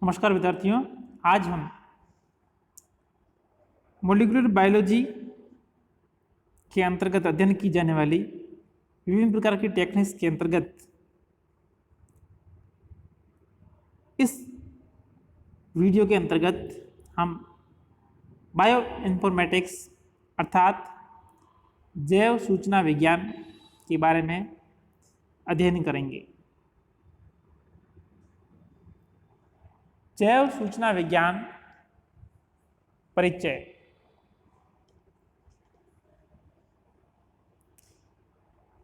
नमस्कार विद्यार्थियों। आज हम मॉलिक्यूलर बायोलॉजी के अंतर्गत अध्ययन की जाने वाली विभिन्न प्रकार की टेक्निक्स के अंतर्गत इस वीडियो के अंतर्गत हम बायो इन्फॉर्मेटिक्स अर्थात जैव सूचना विज्ञान के बारे में अध्ययन करेंगे। जैव सूचना विज्ञान परिचय।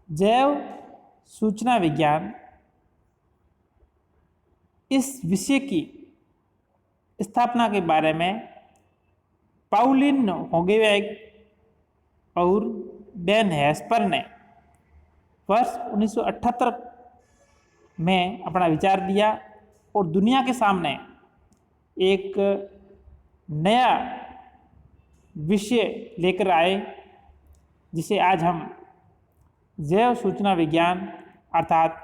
जैव सूचना विज्ञान इस विषय की स्थापना के बारे में पाउलिन होगेवेग और डेन हेस्पर ने वर्ष 1978 में अपना विचार दिया और दुनिया के सामने एक नया विषय लेकर आए, जिसे आज हम जैव सूचना विज्ञान अर्थात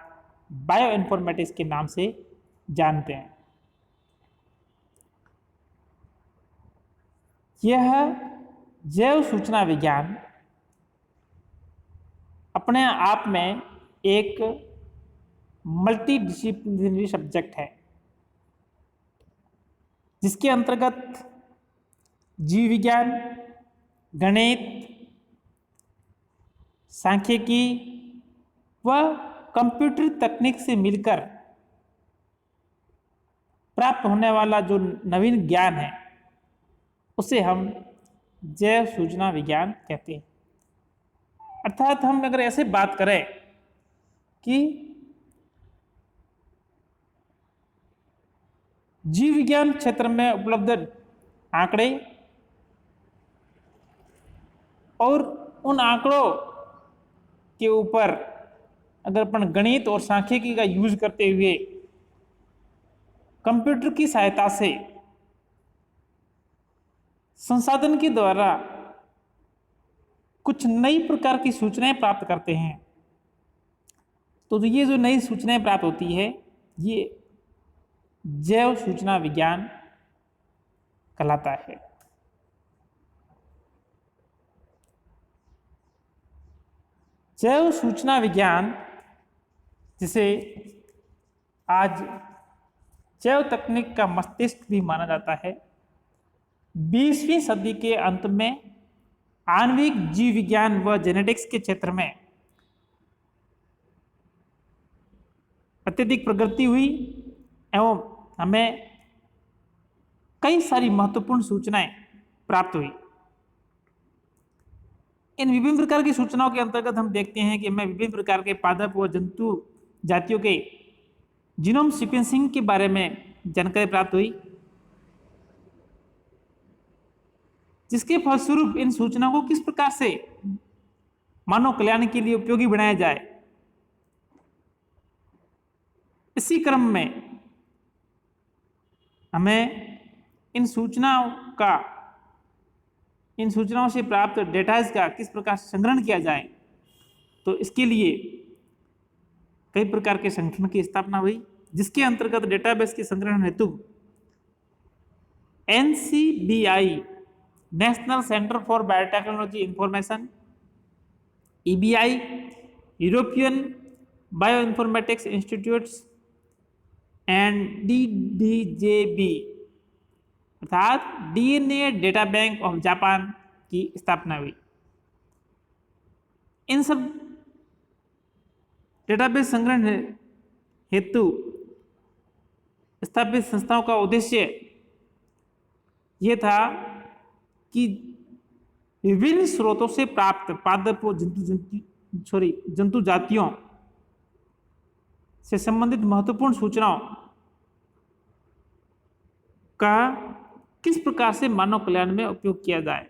बायो इन्फॉर्मेटिक्स के नाम से जानते हैं। यह जैव सूचना विज्ञान अपने आप में एक मल्टी डिसिप्लिनरी सब्जेक्ट है, जिसके अंतर्गत जीव विज्ञान, गणित, सांख्यिकी व कंप्यूटर तकनीक से मिलकर प्राप्त होने वाला जो नवीन ज्ञान है उसे हम जैव सूचना विज्ञान कहते हैं। अर्थात हम अगर ऐसे बात करें कि जीव विज्ञान क्षेत्र में उपलब्ध आंकड़े और उन आंकड़ों के ऊपर अगर अपन गणित और सांख्यिकी का यूज करते हुए कंप्यूटर की सहायता से संसाधन के द्वारा कुछ नई प्रकार की सूचनाएं प्राप्त करते हैं, तो ये जो नई सूचनाएं प्राप्त होती है ये जैव सूचना विज्ञान कहलाता है। जैव सूचना विज्ञान, जिसे आज जैव तकनीक का मस्तिष्क भी माना जाता है, 20वीं सदी के अंत में आणविक जीव विज्ञान व जेनेटिक्स के क्षेत्र में अत्यधिक प्रगति हुई एवं हमें कई सारी महत्वपूर्ण सूचनाएं प्राप्त हुई। इन विभिन्न प्रकार की सूचनाओं के अंतर्गत हम देखते हैं कि हमें विभिन्न प्रकार के पादप व जंतु जातियों के जीनोम सीक्वेंसिंग के बारे में जानकारी प्राप्त हुई, जिसके फलस्वरूप इन सूचनाओं को किस प्रकार से मानव कल्याण के लिए उपयोगी बनाया जाए। इसी क्रम में हमें इन सूचनाओं से प्राप्त डेटाज का किस प्रकार से संग्रहण किया जाए, तो इसके लिए कई प्रकार के संगठन की स्थापना हुई, जिसके अंतर्गत डेटाबेस के संग्रहण हेतु NCBI national centre for biotechnology information, EBI European bio informatics institutes and DDJB अर्थात DNA data bank of Japan की स्थापना हुई। इन सब डेटाबेस संग्रहण हेतु स्थापित संस्थाओं का उद्देश्य यह था कि विभिन्न स्रोतों से प्राप्त पादप व जंतु जातियों से संबंधित महत्वपूर्ण सूचनाओं का किस प्रकार से मानव कल्याण में उपयोग किया जाए।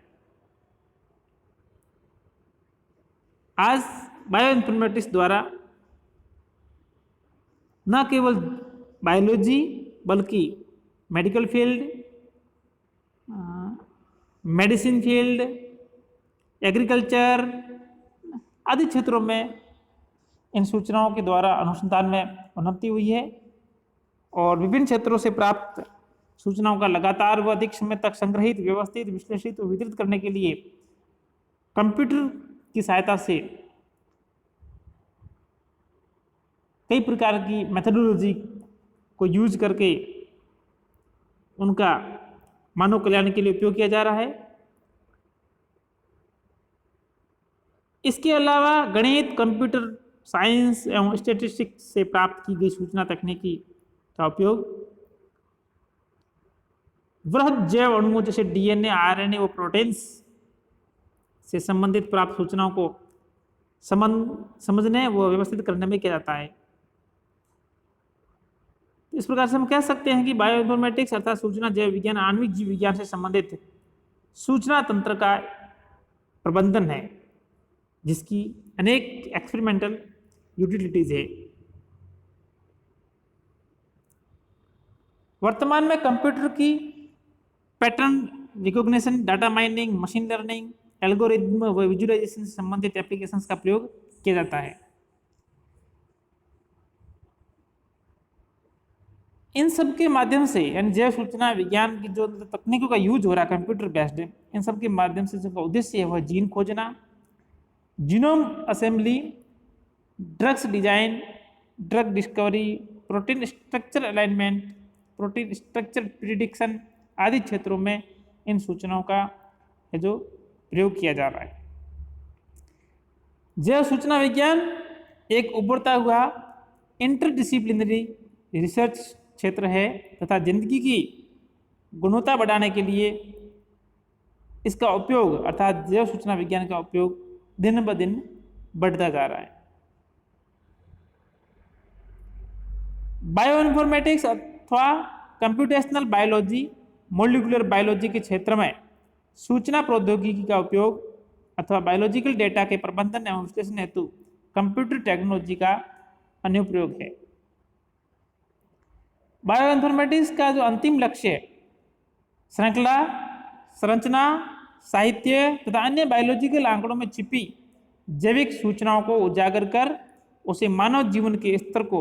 आज बायो इन्फॉर्मेटिक्स द्वारा न केवल बायोलॉजी बल्कि medical field, medicine field, agriculture आदि क्षेत्रों में इन सूचनाओं के द्वारा अनुसंधान में उन्नति हुई है और विभिन्न क्षेत्रों से प्राप्त सूचनाओं का लगातार व अधिक समय तक संग्रहित, व्यवस्थित, विश्लेषित और वितरित करने के लिए कंप्यूटर की सहायता से कई प्रकार की मेथोडोलॉजी को यूज करके उनका मानव कल्याण के लिए उपयोग किया जा रहा है। इसके अलावा गणित, कंप्यूटर साइंस एवं स्टैटिस्टिक्स से प्राप्त की गई सूचना तकनीकी का उपयोग वृहद जैव अणुओं जैसे डीएनए, आरएनए व प्रोटीन्स से संबंधित प्राप्त सूचनाओं को समझने व व्यवस्थित करने में किया जाता है। इस प्रकार से हम कह सकते हैं कि बायोइन्फॉर्मेटिक्स अर्थात सूचना जैव विज्ञान आणविक जीव विज्ञान से संबंधित सूचना तंत्र का प्रबंधन है, जिसकी अनेक एक्सपेरिमेंटल यूटिलिटीज है। वर्तमान में कंप्यूटर की pattern recognition, data mining, machine learning, algorithm व विजुअलाइजेशन से संबंधित एप्लीकेशंस का प्रयोग किया जाता है। इन सब के माध्यम से यानी जैव सूचना विज्ञान की जो तकनीकों का यूज हो रहा है कंप्यूटर बेस्ड, इन सब के माध्यम से जिसका उद्देश्य है वह जीन खोजना, genome assembly, drugs design, drug discovery, protein structure alignment, protein structure prediction आदि क्षेत्रों में इन सूचनाओं का है जो प्रयोग किया जा रहा है। जैव सूचना विज्ञान एक उभरता हुआ इंटरडिसिप्लिनरी रिसर्च क्षेत्र है तथा जिंदगी की गुणवत्ता बढ़ाने के लिए इसका उपयोग अर्थात जैव सूचना विज्ञान का उपयोग दिन ब दिन बढ़ता जा रहा है। बायोइन्फॉर्मेटिक्स अथवा कंप्यूटेशनल बायोलॉजी, मॉलिक्यूलर बायोलॉजी के क्षेत्र में सूचना प्रौद्योगिकी का उपयोग अथवा बायोलॉजिकल डेटा के प्रबंधन एवं विश्लेषण हेतु कंप्यूटर टेक्नोलॉजी का अनुप्रयोग है। बायोइन्फॉर्मेटिक्स का जो अंतिम लक्ष्य है श्रृंखला, संरचना, साहित्य तथा अन्य बायोलॉजिकल आंकड़ों में छिपी जैविक सूचनाओं को उजागर कर उसे मानव जीवन के स्तर को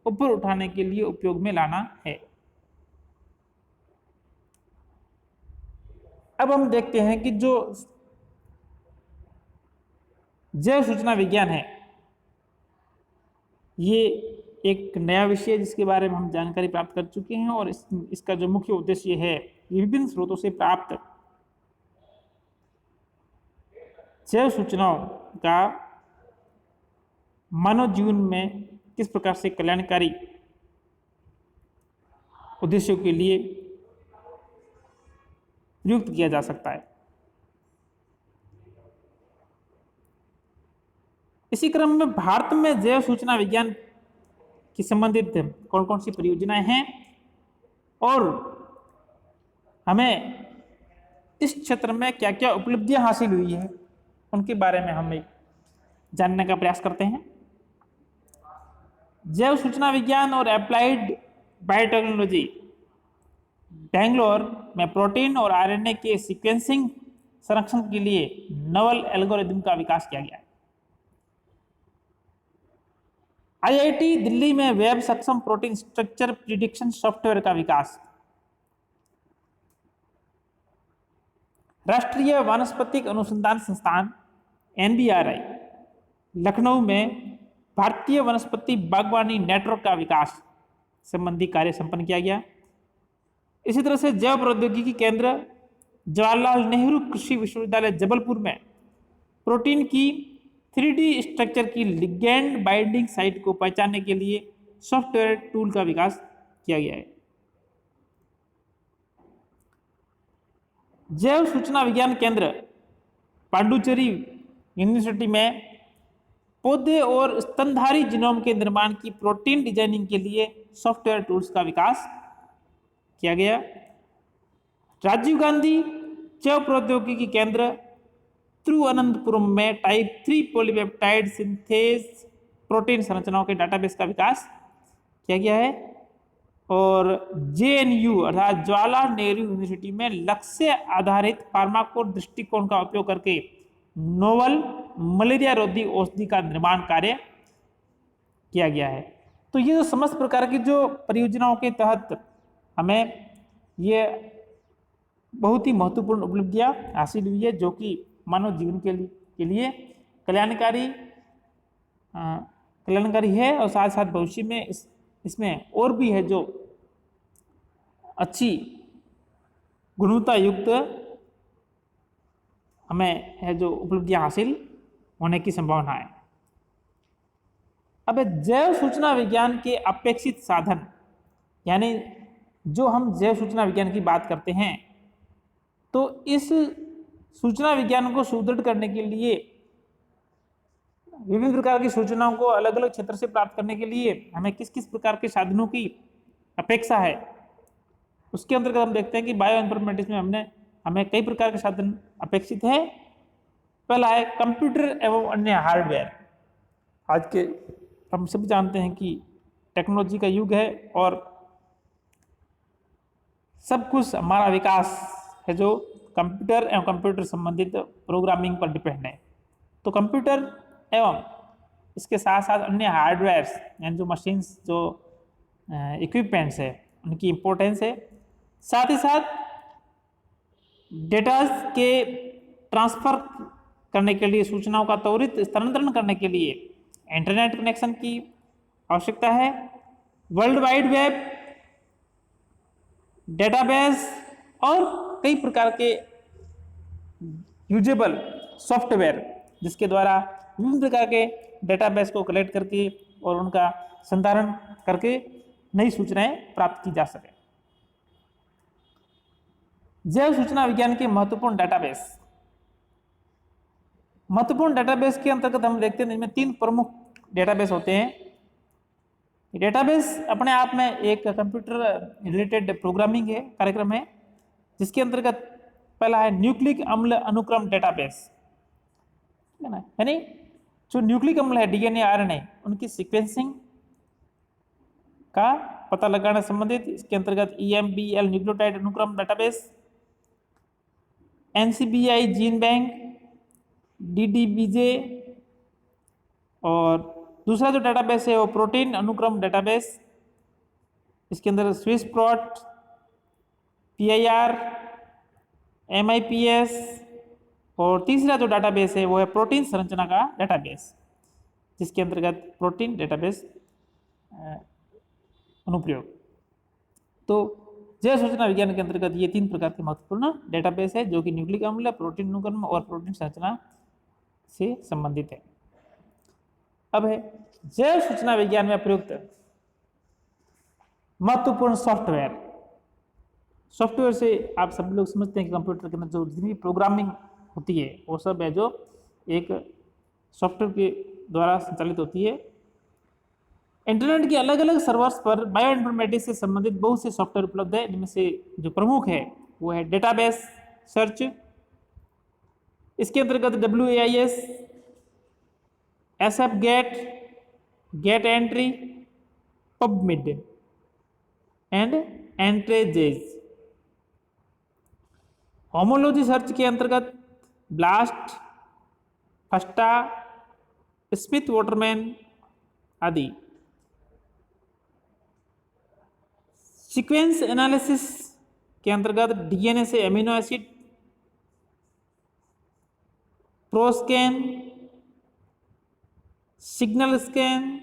ऊपर उठाने के लिए उपयोग में लाना है। अब हम देखते हैं कि जो जैव सूचना विज्ञान है ये एक नया विषय है जिसके बारे में हम जानकारी प्राप्त कर चुके हैं और इसका जो मुख्य उद्देश्य है विभिन्न स्रोतों से प्राप्त जैव सूचनाओं का मानव जीवन में किस प्रकार से कल्याणकारी उद्देश्यों के लिए प्रयुक्त किया जा सकता है। इसी क्रम में भारत में जैव सूचना विज्ञान की संबंधित कौन कौन सी परियोजनाएं हैं और हमें इस क्षेत्र में क्या क्या उपलब्धियां हासिल हुई है उनके बारे में हम जानने का प्रयास करते हैं। जैव सूचना विज्ञान और एप्लाइड बायोटेक्नोलॉजी बेंगलोर में प्रोटीन और आरएनए के सीक्वेंसिंग संरक्षण के लिए नवल एल्गोरिथम का विकास किया गया है। आईआईटी दिल्ली में वेब सक्षम प्रोटीन स्ट्रक्चर प्रिडिक्शन सॉफ्टवेयर का विकास। राष्ट्रीय वानस्पतिक अनुसंधान संस्थान एनबीआरआई लखनऊ में भारतीय वनस्पति बागवानी नेटवर्क का विकास संबंधी कार्य संपन्न किया गया। इसी तरह से जैव प्रौद्योगिकी केंद्र जवाहरलाल नेहरू कृषि विश्वविद्यालय जबलपुर में प्रोटीन की 3D स्ट्रक्चर की लिगैंड बाइंडिंग साइट को पहचानने के लिए सॉफ्टवेयर टूल का विकास किया गया है। जैव सूचना विज्ञान केंद्र पांडुचेरी यूनिवर्सिटी में पौधे और स्तनधारी जीनोम के निर्माण की प्रोटीन डिजाइनिंग के लिए सॉफ्टवेयर टूल्स का विकास किया गया। राजीव गांधी जैव प्रौद्योगिकी केंद्र तिरुवनंतपुरम में टाइप 3 पॉलीपेप्टाइड सिंथेज प्रोटीन संरचनाओं के डाटाबेस का विकास किया गया है। और जेएनयू अर्थात जवाहरलाल नेहरू यूनिवर्सिटी में लक्ष्य आधारित फार्माकोर दृष्टिकोण का उपयोग करके नोवल मलेरिया रोधी औषधि का निर्माण कार्य किया गया है। तो ये जो समस्त प्रकार की जो परियोजनाओं के तहत हमें ये बहुत ही महत्वपूर्ण उपलब्धियां हासिल हुई है, जो कि मानव जीवन के लिए कल्याणकारी कल्याणकारी है, और साथ साथ भविष्य में इसमें और भी है जो अच्छी गुणवत्ता युक्त हमें है जो उपलब्धियां हासिल होने की संभावना है। अब जैव सूचना विज्ञान के अपेक्षित साधन, यानी जो हम जैव सूचना विज्ञान की बात करते हैं, तो इस सूचना विज्ञान को सुदृढ़ करने के लिए, विभिन्न प्रकार की सूचनाओं को अलग अलग क्षेत्र से प्राप्त करने के लिए हमें किस किस प्रकार के साधनों की अपेक्षा है, उसके अंतर्गत हम देखते हैं कि बायो इन्फॉर्मेटिक्स में हमें कई प्रकार के साधन अपेक्षित है। पहला है कंप्यूटर एवं अन्य हार्डवेयर। आज के हम सब जानते हैं कि टेक्नोलॉजी का युग है और सब कुछ हमारा विकास है जो कंप्यूटर एवं कंप्यूटर संबंधित प्रोग्रामिंग पर डिपेंड है। तो कंप्यूटर एवं इसके साथ साथ अन्य हार्डवेयर्स, यानी जो मशीन्स, जो इक्विपमेंट्स है, उनकी इम्पोर्टेंस है। साथ ही साथ डेटा के ट्रांसफर करने के लिए, सूचनाओं का त्वरित स्थानांतरण करने के लिए इंटरनेट कनेक्शन की आवश्यकता है। वर्ल्ड वाइड वेब, डेटाबेस और कई प्रकार के यूजेबल सॉफ्टवेयर, जिसके द्वारा विभिन्न प्रकार के डेटाबेस को कलेक्ट करके और उनका संधारण करके नई सूचनाएं प्राप्त की जा सके। जैव सूचना विज्ञान के महत्वपूर्ण डेटाबेस के अंतर्गत हम देखते हैं, इनमें 3 प्रमुख डेटाबेस होते हैं। डेटाबेस अपने आप में एक कंप्यूटर रिलेटेड प्रोग्रामिंग है, कार्यक्रम है, जिसके अंतर्गत पहला है न्यूक्लिक अम्ल अनुक्रम डेटाबेस, है ना, यानी जो न्यूक्लिक अम्ल है, डीएनए, आरएनए, उनकी सीक्वेंसिंग का पता लगाना संबंधित। इसके अंतर्गत EMBL न्यूक्लियोटाइड अनुक्रम database, NCBI gene bank, DDBJ, और दूसरा जो डेटाबेस है वो प्रोटीन अनुक्रम डेटाबेस, इसके अंदर स्विस प्रोट, PIR, MIPS, और तीसरा जो डेटाबेस है वो है प्रोटीन संरचना का डेटाबेस, जिसके अंतर्गत प्रोटीन डेटाबेस अनुप्रयोग। तो जैव सूचना विज्ञान के अंतर्गत ये 3 प्रकार के महत्वपूर्ण डेटाबेस है, जो कि न्यूक्लिक अम्ल, प्रोटीन अनुक्रम और प्रोटीन संरचना से संबंधित है। अब है जैव सूचना विज्ञान में प्रयुक्त महत्वपूर्ण सॉफ्टवेयर से आप सब लोग समझते हैं कि कंप्यूटर के अंदर जो जितनी प्रोग्रामिंग होती है वो सब है जो एक सॉफ्टवेयर के द्वारा संचालित होती है। इंटरनेट के अलग अलग सर्वर्स पर बायो इन्फॉर्मेटिक्स से संबंधित बहुत से सॉफ्टवेयर उपलब्ध है, जिनमें से जो प्रमुख है वो है डेटाबेस सर्च, इसके अंतर्गत WAIS, SFGAT, gate entry, PubMed and Entrez. Homology search के अंतर्गत ब्लास्ट, फस्टा, स्मिथ वाटरमैन आदि। सीक्वेंस एनालिसिस के अंतर्गत DNA से amino acid, ProScan, signal scan,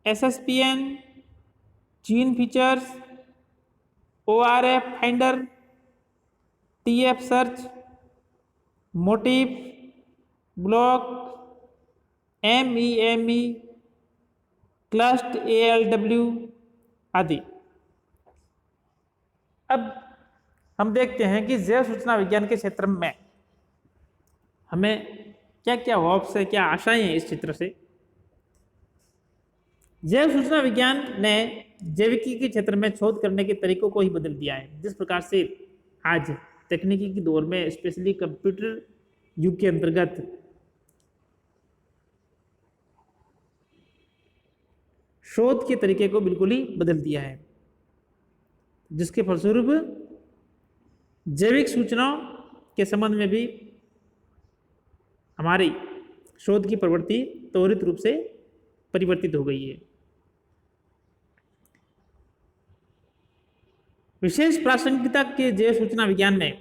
SSPN, gene features, ORF finder, TF search, motif, block, MEME, Clustal, ALW आदि। अब हम देखते हैं कि जैव सूचना विज्ञान के क्षेत्र में हमें क्या क्या होप्स है, क्या आशाएं हैं इस क्षेत्र से। जैव सूचना विज्ञान ने जैविकी के क्षेत्र में शोध करने के तरीकों को ही बदल दिया है। जिस प्रकार से आज तकनीकी के दौर में, स्पेशली कंप्यूटर युग के अंतर्गत, शोध के तरीके को बिल्कुल ही बदल दिया है, जिसके फलस्वरूप जैविक सूचनाओं के संबंध में भी हमारी शोध की प्रवृत्ति त्वरित रूप से परिवर्तित हो गई है। विशेष प्रासंगिकता के जैव सूचना विज्ञान में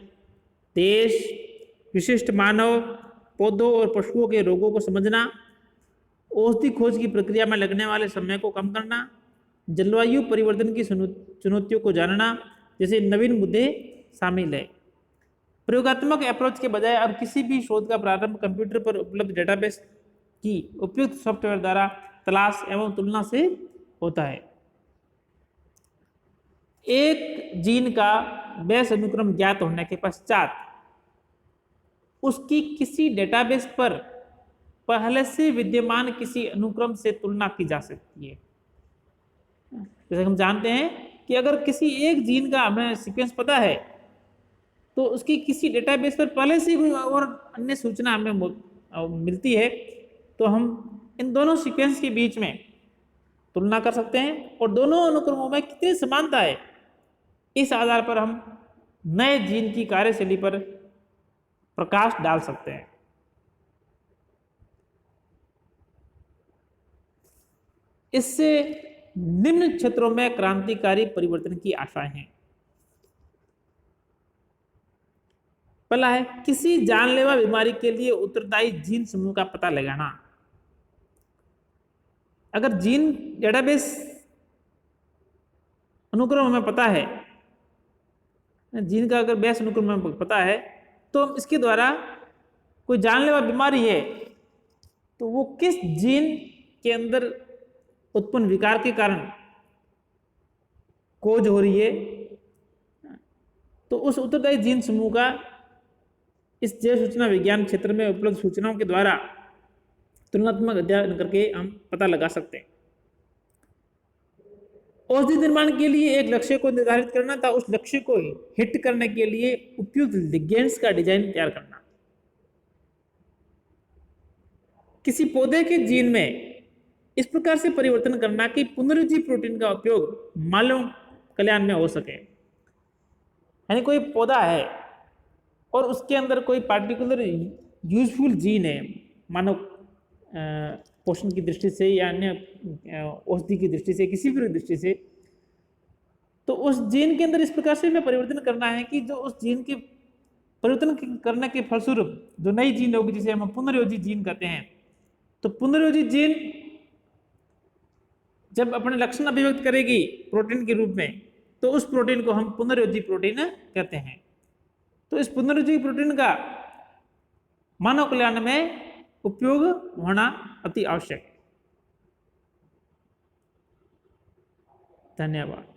देश, विशिष्ट मानव, पौधों और पशुओं के रोगों को समझना, औषधि खोज की प्रक्रिया में लगने वाले समय को कम करना, जलवायु परिवर्तन की चुनौतियों को जानना जैसे नवीन मुद्दे शामिल है। प्रयोगात्मक अप्रोच के बजाय अब किसी भी शोध का प्रारंभ कंप्यूटर पर उपलब्ध डेटाबेस की उपयुक्त सॉफ्टवेयर द्वारा तलाश एवं तुलना से होता है। एक जीन का बेस अनुक्रम ज्ञात होने के पश्चात उसकी किसी डेटाबेस पर पहले से विद्यमान किसी अनुक्रम से तुलना की जा सकती है। जैसे हम जानते हैं कि अगर किसी एक जीन का हमें सीक्वेंस पता है तो उसकी किसी डेटाबेस पर पहले से कोई और अन्य सूचना हमें मिलती है तो हम इन दोनों सीक्वेंस के बीच में तुलना कर सकते हैं और दोनों अनुक्रमों में कितनी समानता है इस आधार पर हम नए जीन की कार्यशैली पर प्रकाश डाल सकते हैं। इससे निम्न क्षेत्रों में क्रांतिकारी परिवर्तन की आशाएं हैं। पहला है किसी जानलेवा बीमारी के लिए उत्तरदायी जीन समूह का पता लगाना। अगर जीन डेटाबेस अनुक्रम हमें पता है, जीन का अगर बेस अनुक्रम हमें पता है तो इसके द्वारा कोई जानलेवा बीमारी है तो वो किस जीन के अंदर उत्पन्न विकार के कारण खोज हो रही है तो उस उत्तरदायी जीन समूह का इस जैव सूचना विज्ञान क्षेत्र में उपलब्ध सूचनाओं के द्वारा तुलनात्मक अध्ययन करके हम पता लगा सकते हैं। औषधि निर्माण के लिए एक लक्ष्य को निर्धारित करना था, उस लक्ष्य को हिट करने के लिए उपयुक्त लिगेंड्स का डिजाइन तैयार करना। किसी पौधे के जीन में इस प्रकार से परिवर्तन करना कि पुनरुज्जीव प्रोटीन का उपयोग मानव कल्याण में हो सके। यानी कोई पौधा है और उसके अंदर कोई पार्टिकुलर यूजफुल जीन है मानव पोषण की दृष्टि से या अन्य औषधि की दृष्टि से, किसी भी दृष्टि से, तो उस जीन के अंदर इस प्रकार से हमें परिवर्तन करना है कि जो उस जीन के परिवर्तन करने के फलस्वरूप जो नई जीन होगी जिसे हम पुनर्योजित जीन कहते हैं, तो पुनर्योजित जीन जब अपने लक्षण अभिव्यक्त करेगी प्रोटीन के रूप में तो उस प्रोटीन को हम पुनर्योजित प्रोटीन कहते हैं। तो इस पुनरुज्जीव प्रोटीन का मानव कल्याण में उपयोग होना अति आवश्यक है। धन्यवाद।